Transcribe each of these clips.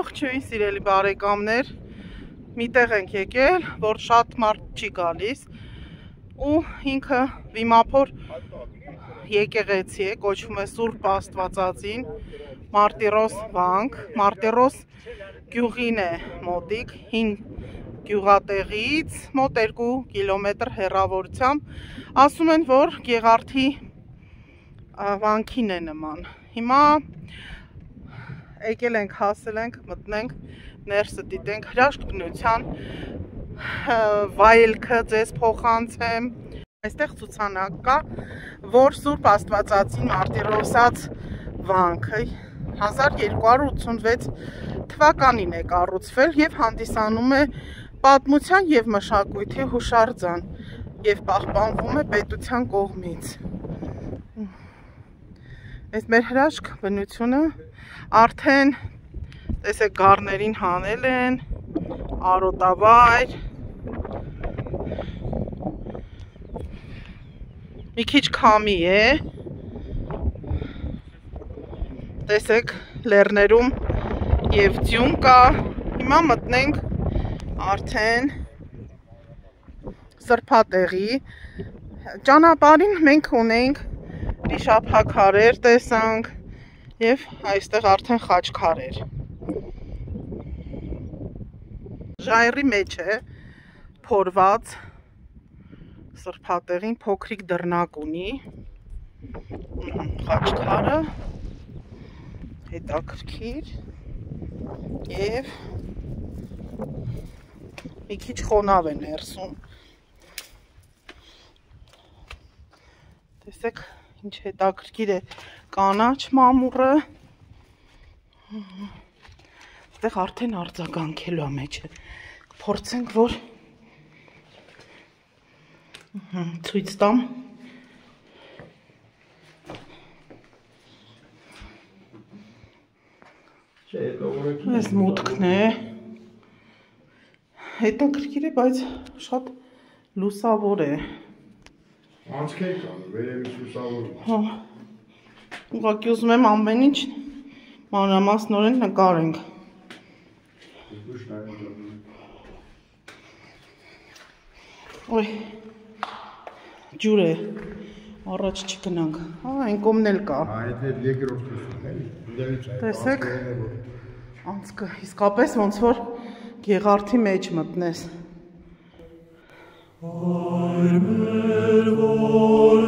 Ողջույն սիրելի բարեկամներ, միտեղ ենք եկել, որ շատ մարդ չի գալիս ու ինքը վիմափոր եկեղեցի է, կոչվում է Սուրբ Աստվածածին, Մարտիրոս վանք, Մարտիրոս գյուղին է մոտիկ, հին գյուղատեղից, մոտ 2 կիլոմետր հեռավորությամբ, ասում են, որ Գեղարդի վանքին է նման, հիմա եկել ենք, հասել ենք, մտնենք, ներսը դիտենք, հրաշք բնության վայելքը ձեզ փոխանցեմ, այստեղ ցուցանակ կա, որ Սուրբ Աստվածածին Մարտիրոսած վանքը 1286 թվականին է կառուցվել և հանդիսանում է պատմության և մշակույթի հուշարձան և պահպանվում է պետության կողմից։ Այս մեր հրաշք բնությունը արդեն տեսեք գառներին հանել են, արոտավայր, մի քիչ քամի է, տեսեք լեռներում և ձյուն կա, հիմա մտնենք արդեն սրբատեղի, ճանապարհին մենք ունենք վիշապաքարեր տեսանք և այստեղ արդեն խաչքարեր։ Ժայռի մեջ է փորված սրբատեղին փոքրիկ դռնակ ունի, խաչքարը հետաքրքիր և մի քիչ խոնավ է ներսում։ Տեսեք ինչ հետաքրքիր է կանաչ մամուռը, այստեղ արդեն արձագանքելու մեջ է, փորձենք, որ ցույց տամ, այս մուտքն է, հետաքրքիր է, բայց շատ լուսավոր է։ Անցքեր կան, վերևից լուսավոր։ Ուղղակի ուզում եմ ամեն ինչ մանրամասնորեն նկարենք։ Ոյ, ջուր է, առաջ չգնանք, այն կողմն էլ կա։ Այդ երկրորդ քսուն էլի։ Տեսեք, անցքը իսկապես ոնց որ Գեղարդի մեջ մտնես։ Այր մեր որ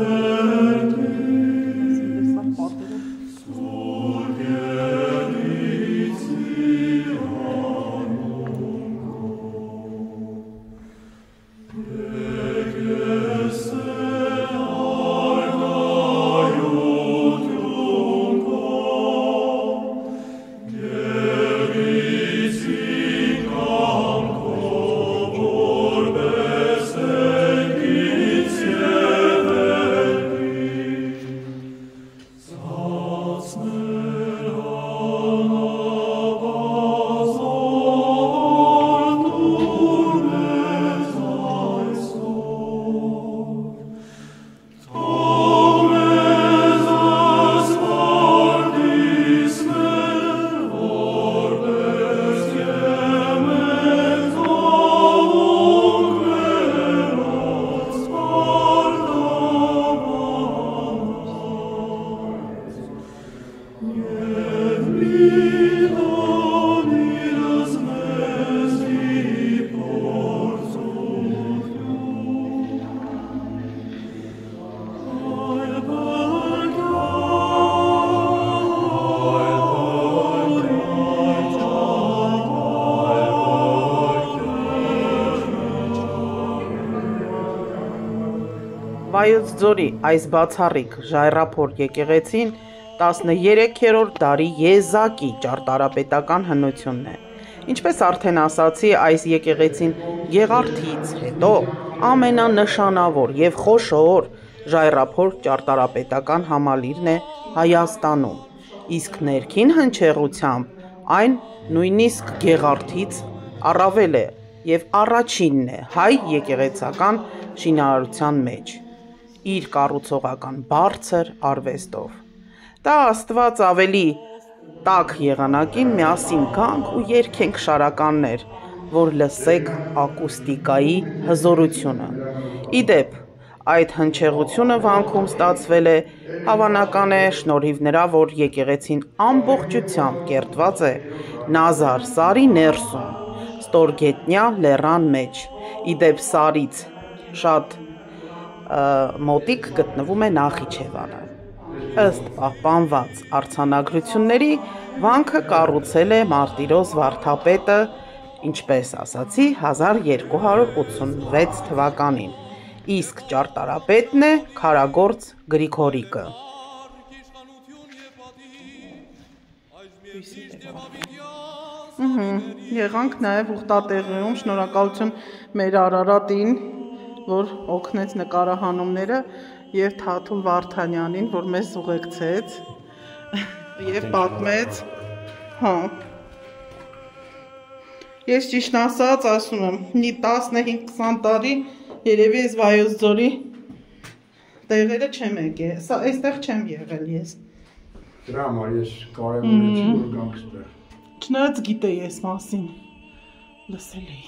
Վայոց ձորի այս բացառիկ ժայռափոր եկեղեցին 13-րդ դարի եզակի ճարտարապետական հնությունն է։ Ինչպես արդեն ասացի, այս եկեղեցին Գեղարդից հետո ամենանշանավոր և խոշոր ժայռափոր ճարտարապետական համալիրն է Հայաստանում, իսկ ներքին հնչեղությամբ այն նույնիսկ Գեղարդից առավել է և առաջինն է հայ եկեղեցական շինարարության մեջ, իր կառուցողական բարձր արվեստով։ Դա Աստված ավելի տաք եղանակին միասին գանք ու երգենք շարականներ, որ լսեք ակուստիկայի հզորությունը։ Իդեպ, այդ հնչեղությունը վանքում ստացվել է, հավանական է, շնորհիվ նրա, որ եկեղեցին ամբողջությամբ կերտված է Նազար Սարի ներսում, Ստորգետնյա լեռան մեջ։ Իդեպ Սարից շատ մոտիկ գտնվում է Նախիջևանը։ Ըստ պահպանված արձանագրությունների, վանքը կառուցել է Մարտիրոս վարդապետը, ինչպես ասացի, 1286 թվականին, իսկ ճարտարապետն է Քարագործ Գրիգորիկը։ Եղանք նաև ուխտատեղիում, շնորհակալություն մեր Արարատին, որ օգնեց նկարահանումները, և Թաթուլ Վարդանյանին, որ մեզ ուղեկցեց և պատմեց, ես ճիշտ ասած ասում եմ, 15-20 տարի երևի ես Վայոց ձորի տեղերը չեմ եկել, այստեղ չեմ եղել ես։ Դրա համար ես կարևորեցի, որ գանք ստեղ։ Չնայած գիտեի ես մասին, լսել էի։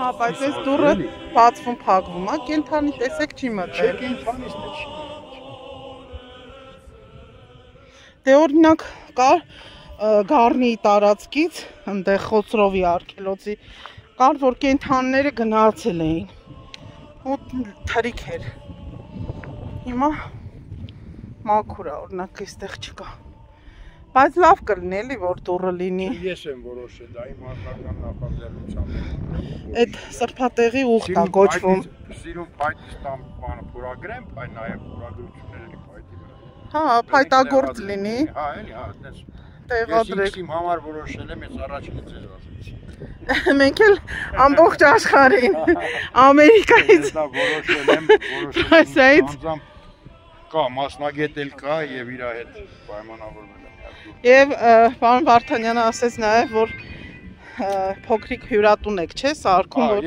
Հա, բայց այս դուռը բացվում փակվում, հա, կենթանի տեսեք չի մտել։ Չէ, կենթանիսն է չի։ Դե օրինակ կար Գառնի տարածքից, այնտեղ Խոցրովի արգելոցի, կար որ կենթանիները գնացել էին։ Ու թրիք էր։ Հիմա մաքուր է, օրինակ այստեղ չկա։ Բայց լավ կլինի էլի որ դուռը լինի։ Ես եմ որոշել, դա իմ անձնական նախաձեռնությամբ։ Այդ սրբատեղի ուխտ է կոչվում։ Սիրուն փայտից տամ բանը փորագրեմ, այ նաև փորագրությունները փայտի վրա։ Հա, փայտագործ լինի։ Հա, էլի, հա, այդպես։ Տեղադրեք։ Ես իմ համար որոշել եմ, ես առաջինը ձեզ ասեցի։ Մենք էլ ամբողջ աշխարհին Ամերիկայից։ Ես դա որոշել եմ, Այս այդ Կա, մասնագետ էլ կա եւ իր հետ պայմանավորվել եմ։ Եվ պարոն Վարդանյանը ասեց նաեւ, որ փոքրիկ հյուրատուն եք, չէ՞, սարքում, որ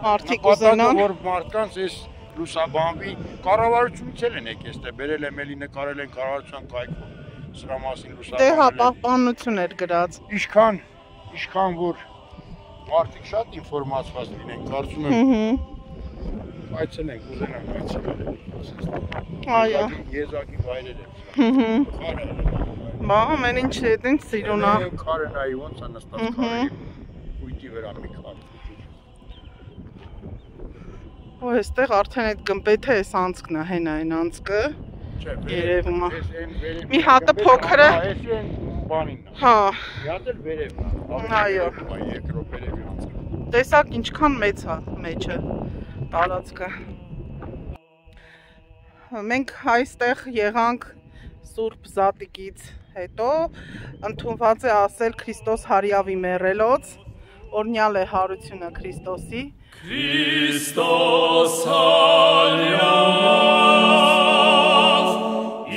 մարդիկ ուզենան, որ մարդկանց այս լուսաբանվի կառավարությունից էլ են եկել, այստեղ բերել եմ էլի նկարել են կառավարության կայքում, սրա մասին լուսաբանել։ Դե հա, պահպանություն էր գրած։ Ինչքան որ մարդիկ շատ ինֆորմացված լինեն, կարծում եմ։ Այցելենք, ուզենանք այցելել։ Այո։ Եզակի վայրեր են։ Բա ամեն ինչ հետին սիրուն է։ Քարը նայի ոնց է նստած քարերի կույտի վրա մի քար։ Ու այստեղ արդեն այդ գմբեթը էս անցքն է, հենա այն անցքը։ Երևում է։ Մի հատը փոքրը։ Էսի են բանին։ Հա։ Մի հատ էլ վերևն է։ Այո։ Երկրորդ վերևի անցքը։ Տեսակ ինչքան մեծ է մեջը տարածքը։ Մենք այստեղ եղանք Սուրբ Զատիկից հետո ընդունված է ասել Քրիստոս հարյավի մեռելոց, օրհնյալ է հարությունը Քրիստոսի։ Քրիստոս հարյավ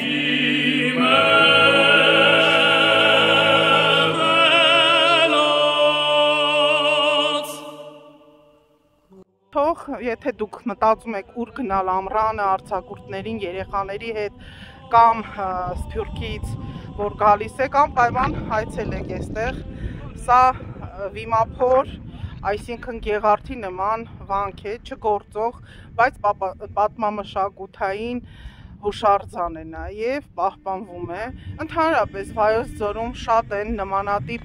իմ մեռելոց։ Թող, եթե դուք մտածում եք ուր գնալ ամռանը արձակուրդներին, երեխաների հետ կամ Սփյուռքից, որ գալիս եք, անպայման այցելեք այստեղ։ Սա վիմափոր, այսինքն Գեղարդի նման վանք է, չգործող, բայց պատմամշակութային հուշարձան է նաև, պահպանվում է։ Ընդհանրապես Վայոց ձորում շատ են նմանատիպ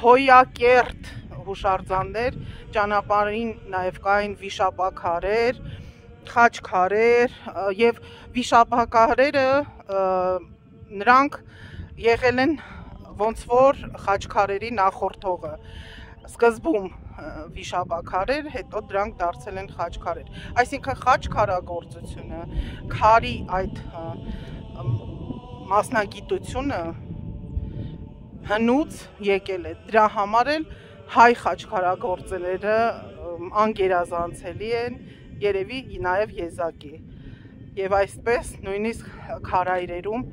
հոյակերտ հուշարձաններ, ճանապարհին նաև կային վիշապաքարեր, խաչքարեր եւ վիշապաքարերը նրանք եղել են ոնց որ խաչքարերի նախորդողը։ Սկզբում վիշապաքարեր, հետո դրանք դարձել են խաչքարեր։ Այսինքն խաչքարագործությունը, քարի այդ մասնագիտությունը հնուց եկել է։ Դրա համար էլ հայ խաչքարագործելերը անգերազանցելի են, երևի նաև եզակի։ Եվ այսպես նույնիսկ քարայրերում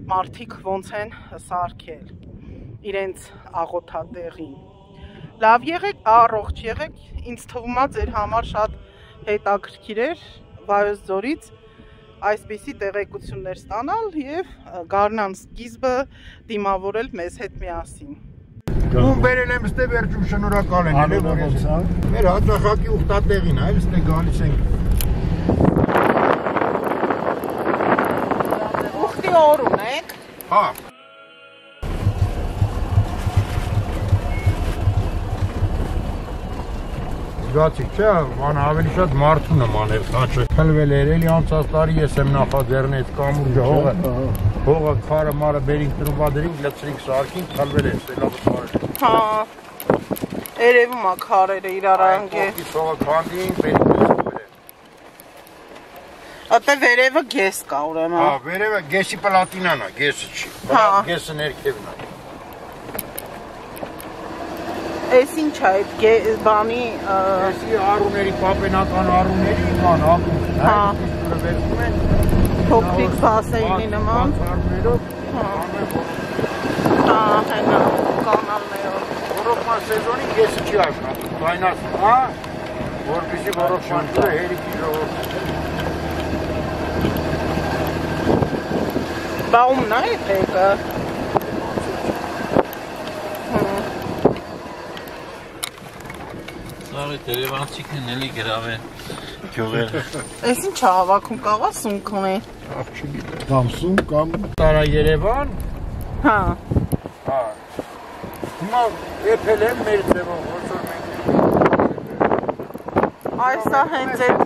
մարդիկ ոնց են սարքել իրենց աղոթատեղին։ Լավ եղեք, առողջ եղեք, ինձ թվում է ձեր համար շատ հետաքրքիր էր Վայոց ձորից այսպիսի տեղեկություններ ստանալ եւ գարնան սկիզբը դիմավորել մեզ հետ միասին։ Ում բերել եմ ստե վերջում շնորհակալ են ելը ոնց է։ Մեր հաճախակի ուխտատեղին է, այլ ստե գալիս ենք։ Ուխտի օր ունեք։ Հա։ Զգացիք չէ, ման ավելի շատ մարդու նման էր խաչը։ Քլվել էր, էլի անցած տարի ես եմ նախաձեռնեց կամուրջը հողը քարը մարը բերինք տրուբադրինք, լցրինք սարքինք, քլվել էր, սելավը քարը։ Հա։ Երևում է քարերը իրար անգե։ Այս հողը քանդինք, բերինք վերև։ Ատե վերևը գես կա ուրեմն։ Հա, վերևը գեսի պլատինան է, գեսը չի։ Հա։ Գեսը ներքևն է։ Էս ինչ է այդ բանի Էսի առուների, պապենական առուների ման ակում։ Հա։ Այսինքն վերցում են փոքրիկ բասեյնի նման։ Առուներով Հա, հենա կանալներով։ Ռոռոկման սեզոնին գեսը չի աշխատում, կայնացում, հա, որպեսզի ռոռոկման ջուրը հերիքի ժողովուրդ։ Բա ումն է այդ եկը։ Սարի տերևանցիկն էլի գրավեն գյուղերը։ Էս ինչ է հավաքում կաղա սունկ ունի։ Աղ չգիտեմ։ Կամ սուն, կամ տարա Երևան։ Հա։ Հա։ Հիմա եփել են մեր ձևով, ոչ որ մենք Այս է հենց այդ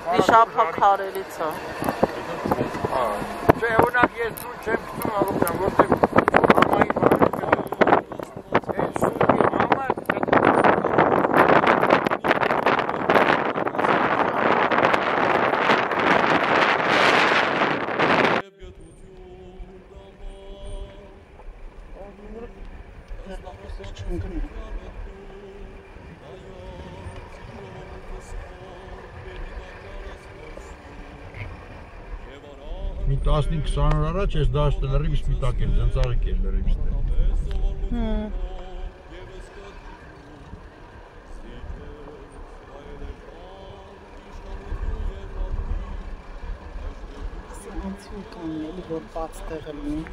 վիշապաքարերից է։ Հա։ Չէ, օրինակ ես դու չեմ գտնում աղոթան, որտեղ համայի բանը այդ սունի համը 15-20 օր առաջ ես դաշտը լրիվ սպիտակ էր, ծնծաղիկ էր լրիվ ստեղ։ Անցուկ անելի, որ բաց տեղը լինի։